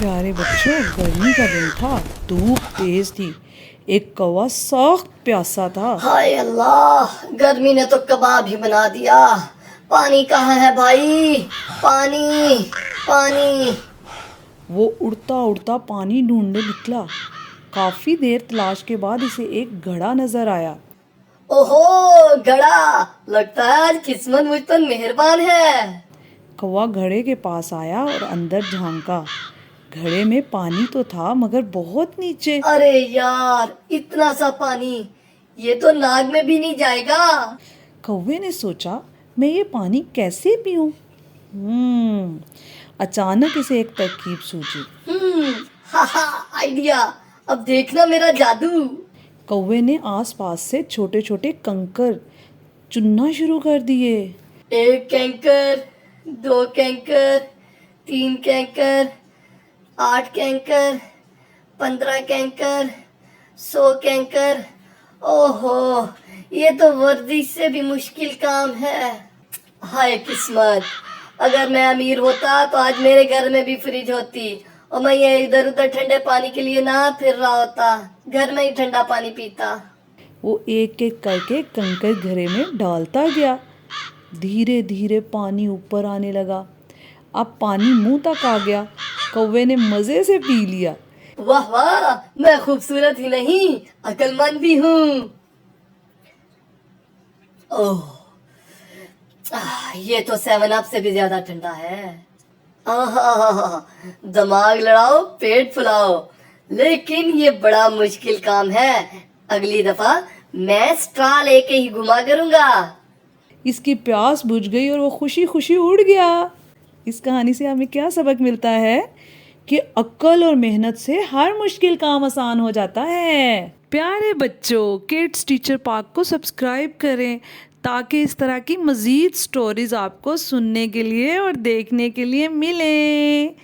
प्यारे बच्चों, गर्मी का दिन था, धूप तेज थी। एक कौवा सख्त प्यासा था। हाय अल्लाह, गर्मी ने तो कबाब ही बना दिया। पानी कहाँ है भाई? पानी पानी। वो उड़ता उड़ता पानी ढूंढने निकला। काफी देर तलाश के बाद इसे एक घड़ा नजर आया। ओहो घड़ा, लगता है आज किस्मत मुझ पर मेहरबान है। कौवा घड़े के पास आया और अंदर झांका। घड़े में पानी तो था मगर बहुत नीचे। अरे यार, इतना सा पानी, ये तो नाक में भी नहीं जाएगा। कौवे ने सोचा, मैं ये पानी कैसे पीऊं? अचानक इसे एक तरकीब सूझी। हाहा, आइडिया। अब देखना मेरा जादू। कौवे ने आसपास से छोटे छोटे कंकर चुनना शुरू कर दिए। एक कैंकर, दो कैंकर, तीन कैंकर, 8 कैंकर, 15 कैंकर, 100 कैंकर। ओहो, ये तो वर्जिश से भी मुश्किल काम है। हाय किस्मत, अगर मैं अमीर होता तो आज मेरे घर में भी फ्रिज होती और मैं ये इधर उधर ठंडे पानी के लिए ना फिर रहा होता, घर में ही ठंडा पानी पीता। वो एक एक करके कंकर घड़े में डालता गया। धीरे धीरे पानी ऊपर आने लगा। अब पानी मुंह तक आ गया। कौवे ने मजे से पी लिया। वाह वाह, मैं खूबसूरत ही नहीं, अक्लमंद भी हूँ। ओह, ये तो 7 अप से भी ज्यादा ठंडा है। आहा, दिमाग लड़ाओ, पेट फुलाओ, लेकिन ये बड़ा मुश्किल काम है। अगली दफा मैं स्ट्रॉ लेके ही घुमा करूंगा। इसकी प्यास बुझ गई और वो खुशी खुशी उड़ गया। इस कहानी से हमें क्या सबक मिलता है कि अक्ल और मेहनत से हर मुश्किल काम आसान हो जाता है। प्यारे बच्चों, किड्स टीचर पार्क को सब्सक्राइब करें ताकि इस तरह की मज़ीद स्टोरीज़ आपको सुनने के लिए और देखने के लिए मिलें।